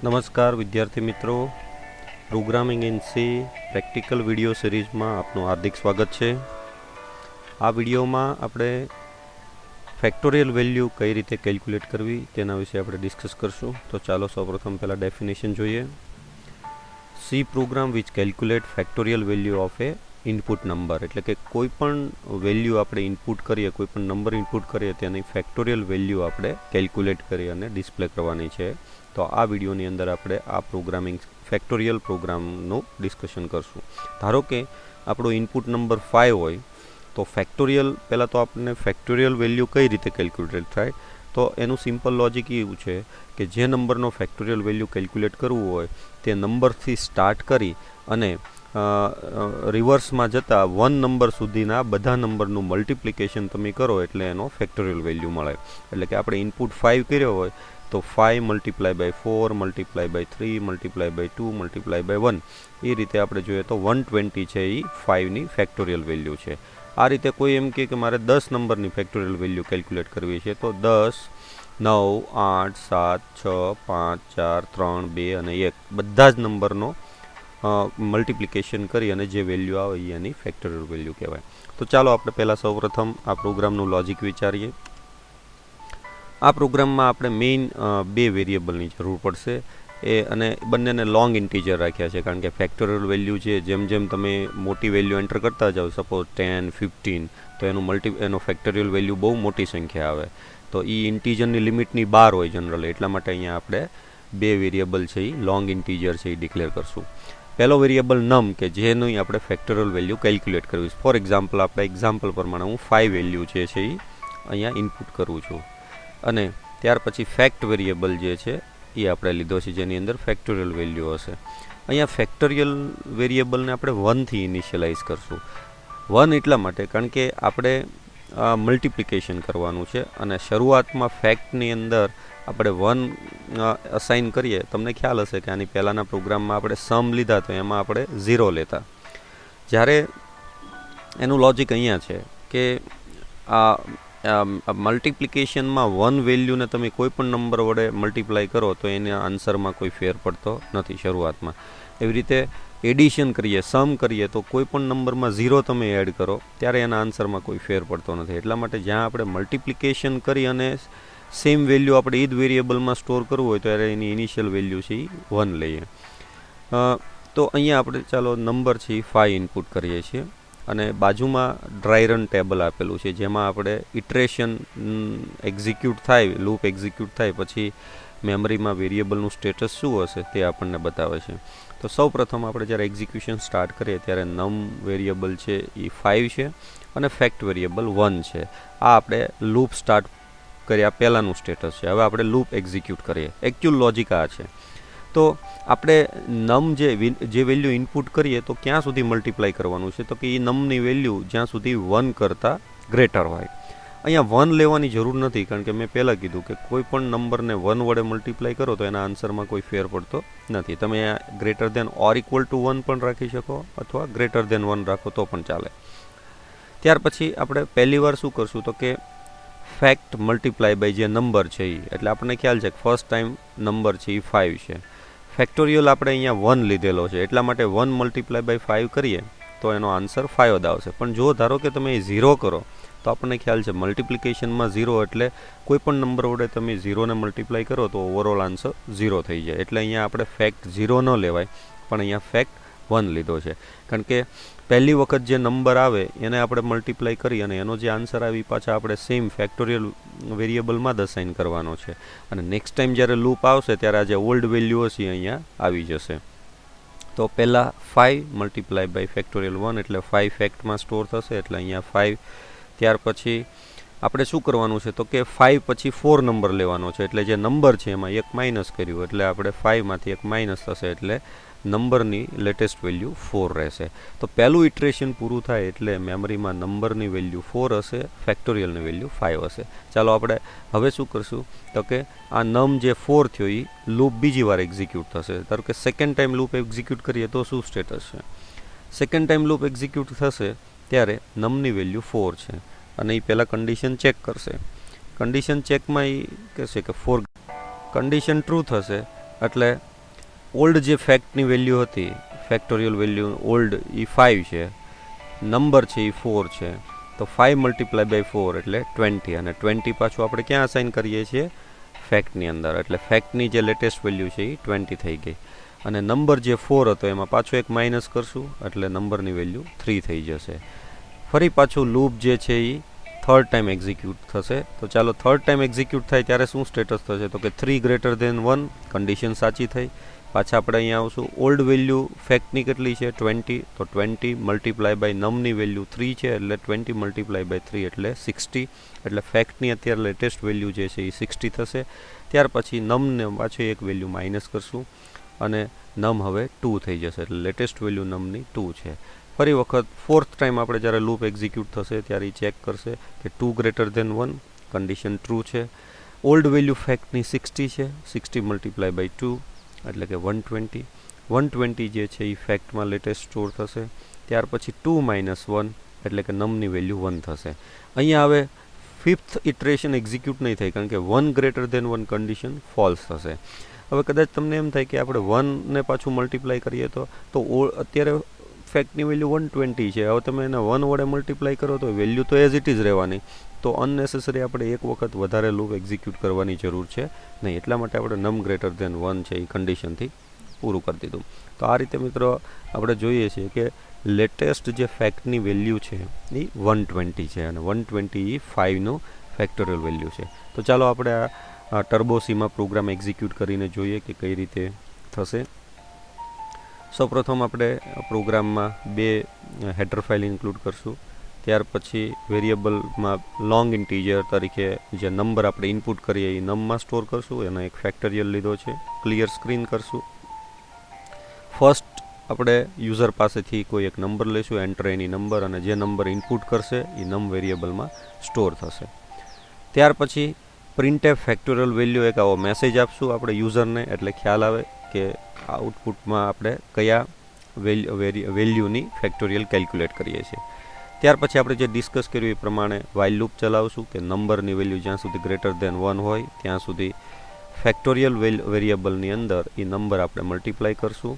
નમસ્કાર વિદ્યાર્થી મિત્રો, programming in C practical video સિરીઝમાં આપનું હાર્દિક સ્વાગત છે. આ વિડીયોમાં આપણે ફેક્ટોરિયલ વેલ્યુ કઈ રીતે કેલ્ક્યુલેટ કરવી તેના વિશે આપણે ડિસ્કસ કરશું. તો ચાલો સૌપ્રથમ પહેલાં ડેફિનેશન જોઈએ. C program which calculate factorial value of A input number, એટલે કે કોઈ પણ વેલ્યુ આપણે ઇનપુટ કરીએ, કોઈ પણ નંબર ઇનપુટ કરીએ તેની ફેક્ટોરિયલ વેલ્યુ આપણે કેલ્ક્યુલેટ કરી અને ડિસ્પ્લે કરવાની છે. તો આ વિડીયોની અંદર આપણે આ પ્રોગ્રામિંગ ફેક્ટોરિયલ પ્રોગ્રામનું ડિસ્કશન કરશું. ધારો કે આપણો ઇનપુટ નંબર 5 હોય તો ફેક્ટોરિયલ પહેલાં તો આપણને ફેક્ટોરિયલ વેલ્યુ કઈ રીતે કેલ્ક્યુલેટ થાય, તો એનું સિમ્પલ લોજિક એવું છે કે જે નંબરનો ફેક્ટોરિયલ વેલ્યુ કેલ્ક્યુલેટ કરવું હોય તે નંબરથી સ્ટાર્ટ કરી અને રિવર્સમાં જતાં 1 નંબર સુધીના બધા નંબરનું મલ્ટિપ્લિકેશન તમે કરો એટલે એનો ફેક્ટોરિયલ વેલ્યુ મળે. એટલે કે આપણે ઇનપુટ 5 કર્યો હોય તો 5 multiply by 4 multiply by 3 multiply by 2 multiply by 1, એ રીતે આપણે જોઈએ તો 120 છે એ 5ની ફેક્ટોરિયલ વેલ્યુ છે. આ રીતે કોઈ એમ કે મારે 10 નંબરની ફેક્ટોરિયલ વેલ્યુ કેલ્ક્યુલેટ કરવી છે તો 10, 9, 8, 7, 6, 5, 4, 3, 2 અને 1 બધા જ નંબરનો મલ્ટિપ્લિકેશન કરી અને જે વેલ્યુ આવે એની ફેક્ટોરિયલ વેલ્યુ કહેવાય. તો ચાલો આપણે પહેલાં સૌપ્રથમ આ પ્રોગ્રામનું લોજિક વિચારીએ. આ પ્રોગ્રામમાં આપણે મેઇન 2 વેરિયેબલની જરૂર પડશે અને બંનેને લોંગ ઇન્ટીજર રાખ્યા છે, કારણ કે ફેક્ટોરિયલ વેલ્યુ છે જેમ જેમ તમે મોટી વેલ્યુ એન્ટર કરતા જાઓ, સપોઝ 10, 15, તો એનો ફેક્ટોરિયલ વેલ્યુ બહુ મોટી સંખ્યા આવે. તો એ ઇન્ટીજરની લિમિટની બહાર હોય જનરલી, એટલા માટે અહીંયા આપણે 2 વેરિયેબલ છે એ લોંગ ઇન્ટીજર છે એ ડિક્લેર કરશું. પહેલો વેરિયેબલ નમ કે જેનું આપણે ફેક્ટોરિયલ વેલ્યુ કેલ્ક્યુલેટ કરવી છે. ફોર એક્ઝામ્પલ આપણે એક્ઝામ્પલ પ્રમાણે હું 5 વેલ્યુ છે એ અહીંયા ઇનપુટ કરું છું અને ત્યાર પછી ફેક્ટ વેરિયેબલ જે છે એ આપણે લીધો છે જેની અંદર ફેક્ટોરિયલ વેલ્યુ હશે. અહીંયા ફેક્ટોરિયલ વેરિયેબલને આપણે 1થી ઇનિશિયલાઇઝ કરશું. 1 એટલા માટે કારણ કે આપણે મલ્ટિપ્લિકેશન કરવાનું છે અને શરૂઆતમાં ફેક્ટની અંદર આપણે 1 અસાઇન કરીએ. તમને ખ્યાલ હશે કે આની પહેલાંના પ્રોગ્રામમાં આપણે સમ લીધા તો એમાં આપણે 0 લેતા. જ્યારે એનું લોજિક અહીંયા છે કે મલ્ટિપ્લિકેશનમાં 1 વેલ્યુને તમે કોઈ પણ નંબર વડે મલ્ટીપ્લાય કરો તો એના આન્સરમાં કોઈ ફેર પડતો નથી શરૂઆતમાં. એવી રીતે એડિશન કરીએ, સમ કરીએ તો કોઈ પણ નંબરમાં 0 તમે એડ કરો ત્યારે એના આન્સરમાં કોઈ ફેર પડતો નથી. એટલા માટે જ્યાં આપણે મલ્ટિપ્લિકેશન કરી અને સેમ વેલ્યુ આપણે એ જ વેરિયેબલમાં સ્ટોર કરવું હોય તો ત્યારે એની ઇનિશિયલ વેલ્યુ છે એ 1 લઈએ. તો અહીંયા આપણે ચાલો નંબર છે એ 5 ઇનપુટ કરીએ છીએ અને બાજુમાં ડ્રાય રન ટેબલ આપેલું છે જેમાં આપણે ઇટરેશન એક્ઝિક્યુટ થાય, લૂપ એક્ઝિક્યુટ થાય પછી મેમરીમાં વેરિયેબલનું સ્ટેટસ શું હશે તે આપણને બતાવે છે. તો સૌ પ્રથમ આપણે જ્યારે એક્ઝિક્યુશન સ્ટાર્ટ કરીએ ત્યારે નમ વેરિયેબલ છે એ 5 છે અને ફેક્ટ વેરિયેબલ 1 છે. આ આપણે લૂપ સ્ટાર્ટ કર્યા પહેલાંનું સ્ટેટસ છે. હવે આપણે લૂપ એક્ઝિક્યુટ કરીએ. એકચ્યુઅલ લોજિક આ છે. તો આપણે નમ જે વેલ્યુ ઇનપુટ કરીએ તો ક્યાં સુધી મલ્ટીપ્લાય કરવાનું છે, તો કે એ નમની વેલ્યુ જ્યાં સુધી 1 કરતાં ગ્રેટર હોય. અહીંયા 1 લેવાની જરૂર નથી કારણ કે મેં પહેલાં કીધું કે કોઈ પણ નંબરને 1 વડે મલ્ટીપ્લાય કરો તો એના આન્સરમાં કોઈ ફેર પડતો નથી. તમે greater than or equal to 1 પણ રાખી શકો અથવા ગ્રેટર દેન 1 રાખો તો પણ ચાલે. ત્યાર પછી આપણે પહેલી વાર શું કરશું તો કે ફેક્ટ મલ્ટીપ્લાય બાય જે નંબર છે એ, એટલે આપણને ખ્યાલ છે કે ફર્સ્ટ ટાઈમ નંબર છે એ 5 છે. ફેક્ટોરિયલ આપણે અહીંયા 1 લીધેલો છે એટલા માટે 1 મલ્ટીપ્લાય બાય 5 કરીએ તો એનો આન્સર 5 જ આવશે. પણ જો ધારો કે તમે 0 કરો તો આપણને ખ્યાલ છે મલ્ટિપ્લિકેશનમાં 0 એટલે કોઈ પણ નંબર વડે તમે 0ને મલ્ટીપ્લાય કરો તો ઓવરઓલ આન્સર 0 થઈ જાય. એટલે અહીંયા આપણે ફેક્ટ 0 ન લેવાય પણ અહીંયા ફેક્ટ 1 લીધો છે કારણ કે પહેલી વખત જે નંબર આવે એને આપણે મલ્ટીપ્લાય કરી અને એનો જે આન્સર આવી પાછા આપણે સેમ ફેક્ટોરિયલ વેરિયેબલમાં જ અસાઇન કરવાનો છે અને નેક્સ્ટ ટાઈમ જ્યારે લૂપ આવશે ત્યારે આ જે ઓલ્ડ વેલ્યુ હશે અહીંયા આવી જશે. તો પહેલાં 5 મલ્ટીપ્લાય બાય ફેક્ટોરિયલ 1 એટલે 5 ફેક્ટમાં સ્ટોર થશે એટલે અહીંયા 5. ત્યાર પછી આપણે શું કરવાનું છે તો કે 5 પછી 4 નંબર લેવાનો છે એટલે જે નંબર છે એમાં 1 માઇનસ કર્યું એટલે આપણે 5માંથી 1 માઇનસ થશે એટલે નંબરની લેટેસ્ટ વેલ્યુ 4 રહેશે. તો પહેલું ઇટરેશન પૂરું થાય એટલે મેમરીમાં નંબરની વેલ્યુ 4 હશે, ફેક્ટોરિયલની વેલ્યુ 5 હશે. ચાલો આપણે હવે શું કરશું તો કે આ નમ જે 4 થયો એ લૂપ બીજી વાર એક્ઝિક્યુટ થશે. ધારો કે સેકન્ડ ટાઈમ લૂપ એક્ઝિક્યુટ કરીએ તો શું સ્ટેટસ છે, સેકન્ડ ટાઈમ લૂપ એક્ઝિક્યુટ થશે ત્યારે નમની વેલ્યુ 4 છે અને એ પહેલાં કન્ડિશન ચેક કરશે. કન્ડિશન ચેકમાં એ કહેશે કે 4 કન્ડિશન ટ્રુ થશે એટલે ઓલ્ડ જે ફેક્ટની વેલ્યુ હતી, ફેક્ટોરિયલ વેલ્યુ ઓલ્ડ એ 5 છે, નંબર છે એ 4 છે, તો 5 મલ્ટીપ્લાય બાય 4 એટલે 20, અને 20 પાછું આપણે ક્યાં અસાઇન કરીએ છીએ? ફેક્ટની અંદર. એટલે ફેક્ટની જે લેટેસ્ટ વેલ્યુ છે એ 20 થઈ ગઈ, અને નંબર જે 4 હતો એમાં પાછો એક માઇનસ કરશું એટલે નંબરની વેલ્યુ 3 થઈ જશે. ફરી પાછું લૂપ જે છે એ થર્ડ ટાઈમ એક્ઝિક્યુટ થશે. તો ચાલો થર્ડ ટાઈમ એક્ઝિક્યુટ થાય ત્યારે શું સ્ટેટસ થશે? તો કે 3 ગ્રેટર દેન 1, કન્ડિશન સાચી થઈ. પાછા આપણે અહીંયા આવશું, ઓલ્ડ વેલ્યુ ફેક્ટની કેટલી છે? 20, તો 20 મલ્ટીપ્લાય બાય નમની વેલ્યુ 3 છે એટલે 20 મલ્ટીપ્લાય બાય 3 એટલે 60, એટલે ફેક્ટની અત્યારે લેટેસ્ટ વેલ્યુ જે છે એ 60 થશે. ત્યાર પછી નમને પાછી એક વેલ્યુ માઇનસ કરશું અને નમ હવે 2 થઈ જશે, એટલે લેટેસ્ટ વેલ્યુ નમની 2 છે. ફરી વખત ફોર્થ ટાઈમ આપણે જ્યારે લૂપ એક્ઝિક્યુટ થશે ત્યારે એ ચેક કરશે કે 2 ગ્રેટર દેન 1, કન્ડિશન ટ્રુ છે. ઓલ્ડ વેલ્યુ ફેક્ટની 60 છે, 60 મલ્ટીપ્લાય બાય 2 એટલે કે 120, 120 જે છે એ ફેક્ટમાં લેટેસ્ટ સ્ટોર થશે. ત્યાર પછી 2 માઇનસ 1 એટલે કે નમની વેલ્યુ 1 થશે. અહીંયા હવે ફિફ્થ ઇટરેશન એક્ઝિક્યુટ નહીં થાય કારણ કે 1 ગ્રેટર દેન 1 કન્ડિશન ફોલ્સ થશે. હવે કદાચ તમને એમ થાય કે આપણે 1 ને પાછું મલ્ટીપ્લાય કરીએ તો અત્યારે ફેક્ટની વેલ્યુ 120 છે, હવે તમે એને 1 વડે મલ્ટીપ્લાય કરો તો વેલ્યુ તો એઝ ઇટ ઇઝ રહેવાની, તો અનનેસેસરી આપણે એક વખત વધારે લૂપ એક્ઝિક્યુટ કરવાની જરૂર છે નહીં. એટલા માટે આપણે નમ ગ્રેટર દેન 1 છે એ કન્ડિશનથી પૂરું કરી દીધું. તો આ રીતે મિત્રો આપણે જોઈએ છીએ કે લેટેસ્ટ જે ફેક્ટની વેલ્યુ છે એ 120 છે, અને 120 એ 5નું ફેક્ટોરિયલ વેલ્યુ છે. તો ચાલો આપણે આ ટર્બોસીમાં પ્રોગ્રામ એક્ઝિક્યુટ કરીને જોઈએ કે કઈ રીતે થશે. સૌપ્રથમ આપણે પ્રોગ્રામમાં 2 હેડર ફાઇલ ઇન્ક્લુડ કરશું. ત્યાર પછી વેરિયેબલમાં લોંગ ઇન્ટીજર તરીકે જે નંબર આપણે ઇનપુટ કરીએ એ નમમાં સ્ટોર કરશું. એનો એક ફેક્ટોરિયલ લીધો છે. ક્લિયર સ્ક્રીન કરશું. ફર્સ્ટ આપણે યુઝર પાસેથી કોઈ એક નંબર લઈશું, એન્ટર એની નંબર, અને જે નંબર ઇનપુટ કરશે એ નમ વેરિયેબલમાં સ્ટોર થશે. ત્યાર પછી પ્રિન્ટએફ ફેક્ટોરિયલ વેલ્યુ એક આવો મેસેજ આપશું આપણે યુઝરને, એટલે ખ્યાલ આવે કે આઉટપુટમાં આપણે કયા વેલ્યુની ફેક્ટોરિયલ કેલ્ક્યુલેટ કરીએ છીએ. ત્યાર પછી આપણે જે ડિસ્કસ કર્યું એ પ્રમાણે વાઇલ લૂપ ચલાવશું કે નંબરની વેલ્યુ જ્યાં સુધી ગ્રેટર દેન 1 હોય ત્યાં સુધી ફેક્ટોરિયલ વેરિયેબલની અંદર એ નંબર આપણે મલ્ટીપ્લાય કરશું.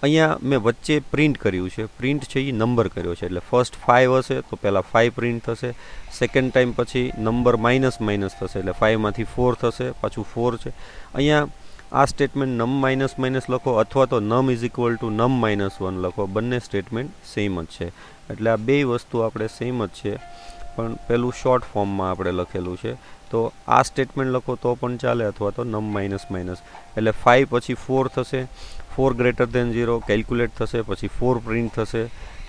અહીંયા મેં વચ્ચે પ્રિન્ટ કર્યું છે, પ્રિન્ટ છે એ નંબર કર્યો છે, એટલે ફર્સ્ટ 5 હશે તો પહેલાં 5 પ્રિન્ટ થશે. સેકન્ડ ટાઈમ પછી નંબર માઇનસ થશે એટલે 5માંથી 4 થશે, પાછું 4 છે. અહીંયા આ સ્ટેટમેન્ટ નમ માઇનસ લખો અથવા તો નમ ઇઝ ઇક્વલ ટુ નમ -1 લખો, બંને સ્ટેટમેન્ટ સેમ જ છે. એટલે આ બે વસ્તુ આપણે સેમ જ છે, પણ પેલું શોર્ટ ફોર્મમાં આપણે લખેલું છે. તો આ સ્ટેટમેન્ટ લખો તો પણ ચાલે અથવા તો નમ માઇનસ, એટલે 5 પછી 4 થશે, 4 ગ્રેટર દેન 0 કેલ્ક્યુલેટ થશે, પછી 4 પ્રિન્ટ થશે.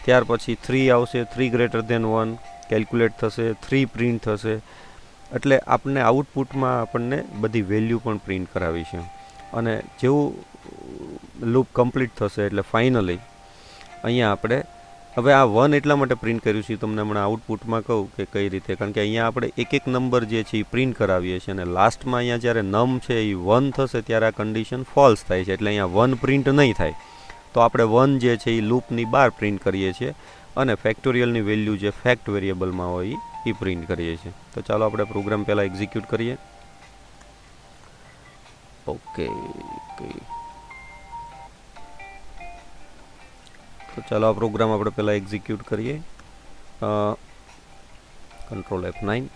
ત્યાર પછી 3 આવશે, 3 ગ્રેટર દેન 1 કેલ્ક્યુલેટ થશે, 3 પ્રિન્ટ થશે. એટલે આપણને આઉટપુટમાં આપણને બધી વેલ્યુ પણ પ્રિન્ટ કરાવી છે. અને જેવું લૂપ કમ્પ્લીટ થશે એટલે ફાઇનલી અહીંયા આપણે હવે આ 1 એટલા માટે પ્રિન્ટ કર્યું છે, તમને હમણાં આઉટપુટમાં કહું કે કઈ રીતે, કારણ કે અહીંયા આપણે એક નંબર જે છે એ પ્રિન્ટ કરાવીએ છીએ, અને લાસ્ટમાં અહીંયા જ્યારે નમ છે એ 1 થશે ત્યારે આ કન્ડિશન ફોલ્સ થાય છે, એટલે અહીંયા 1 પ્રિન્ટ નહીં થાય. તો આપણે 1 જે છે એ લૂપની બહાર પ્રિન્ટ કરીએ છીએ, અને ફેક્ટોરિયલની વેલ્યુ જે ફેક્ટ વેરિયેબલમાં હોય એ પ્રિન્ટ કરીએ છીએ. તો ચાલો આપણે પ્રોગ્રામ પહેલાં એક્ઝિક્યુટ કરીએ. ઓકે, તો ચાલો આ પ્રોગ્રામ આપણે પહેલાં એક્ઝિક્યુટ કરીએ. Control F9.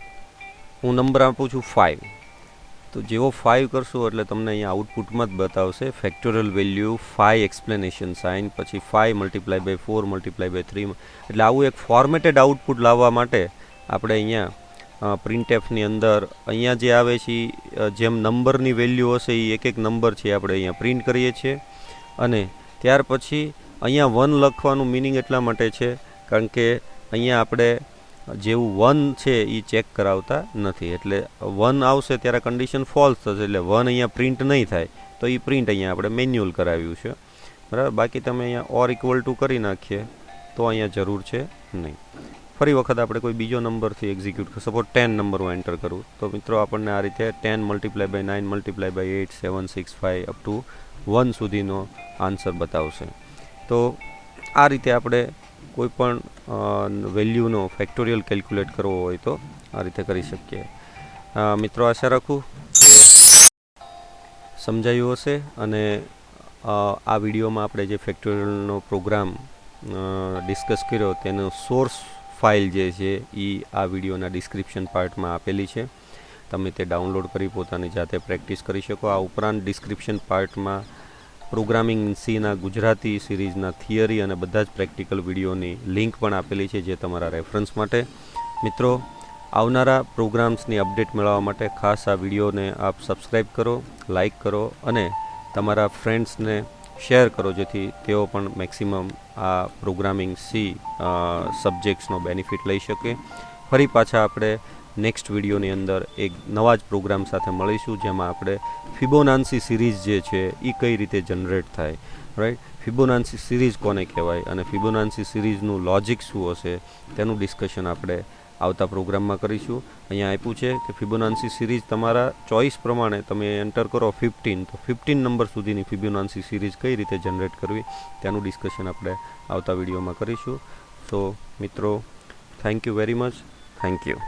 હું નંબર આપું છું 5. તો જેવો 5 કરશો એટલે તમને અહીંયા આઉટપુટમાં જ બતાવશે ફેક્ટોરિયલ વેલ્યુ 5 એક્સપ્લેનેશન સાઇન, પછી 5 મલ્ટીપ્લાય બાય 4 મલ્ટીપ્લાય બાય 3. એટલે આવું એક ફોર્મેટેડ આઉટપુટ લાવવા માટે આપણે અહીંયા પ્રિન્ટએફની અંદર અહીંયા જે આવે છે જેમ નંબરની વેલ્યુ હશે એ એક નંબર છે આપણે અહીંયા પ્રિન્ટ કરીએ છીએ. અને ત્યાર પછી અહીંયા 1 લખવાનું મિનિંગ એટલા માટે છે કારણ કે અહીંયા આપણે જેવું 1 છે એ ચેક કરાવતા નથી, એટલે 1 આવશે ત્યારે કન્ડિશન ફોલ્સ થશે, એટલે 1 અહીંયા પ્રિન્ટ નહીં થાય, તો એ પ્રિન્ટ અહીંયા આપણે મેન્યુઅલ કરાવ્યું છે, બરાબર. બાકી તમે અહીંયા ઓર ઇક્વલ ટુ કરી નાખીએ તો અહીંયા જરૂર છે નહીં. ફરી વખત આપણે કોઈ બીજો નંબરથી એક્ઝિક્યુટ સપોઝ 10 નંબર હું એન્ટર કરું તો મિત્રો આપણને આ રીતે 10 multiply by 9 multiply by 8 7 6 5 up to 1 સુધીનો આન્સર બતાવશે. તો આ રીતે આપણે કોઈ પણ વેલ્યુનો ફેક્ટોરિયલ કેલ્ક્યુલેટ કરવો હોય તો આ રીતે કરી શકીએ. મિત્રો આશા રાખું કે સમજાયું હશે. અને આ વિડીયોમાં આપણે જે ફેક્ટોરિયલનો પ્રોગ્રામ ડિસ્કસ કર્યો તેનો સોર્સ ફાઇલ જે છે એ આ વિડીયોના ડિસ્ક્રિપ્શન પાર્ટમાં આપેલી છે. તમે તે ડાઉનલોડ કરી પોતાની જાતે પ્રેક્ટિસ કરી શકો. આ ઉપરાંત ડિસ્ક્રિપ્શન પાર્ટમાં પ્રોગ્રામિંગ ઇન સીના ગુજરાતી સિરીઝના થિયરી અને બધા જ પ્રેક્ટિકલ વિડીયોની લિંક પણ આપેલી છે, જે તમારા રેફરન્સ માટે. મિત્રો, આવનારા પ્રોગ્રામ્સની અપડેટ મેળવવા માટે ખાસ આ વિડીયોને આપ સબસ્ક્રાઈબ કરો, લાઈક કરો અને તમારા ફ્રેન્ડ્સને શેર કરો, જેથી તેઓ પણ મેક્સિમમ આ પ્રોગ્રામિંગ સી સબ્જેક્ટ્સનો બેનિફિટ લઈ શકે. ફરી પાછા આપણે નેક્સ્ટ વિડીયોની અંદર એક નવા જ પ્રોગ્રામ સાથે મળીશું, જેમાં આપણે ફિબોનાન્સી સિરીઝ જે છે એ કઈ રીતે જનરેટ થાય, રાઈટ. ફિબોનાન્સી સિરીઝ કોને કહેવાય અને ફિબોનાન્સી સિરીઝનું લોજિક શું હશે તેનું ડિસ્કશન આપણે આવતા પ્રોગ્રામમાં કરીશું. અહીંયા આપ્યું છે કે ફિબોનાન્સી સિરીઝ તમારા ચોઇસ પ્રમાણે તમે એન્ટર કરો 15, તો 15 નંબર સુધીની ફિબોનાન્સી સિરીઝ કઈ રીતે જનરેટ કરવી તેનું ડિસ્કશન આપણે આવતા વિડીયોમાં કરીશું. સો મિત્રો, thank you very much. Thank you.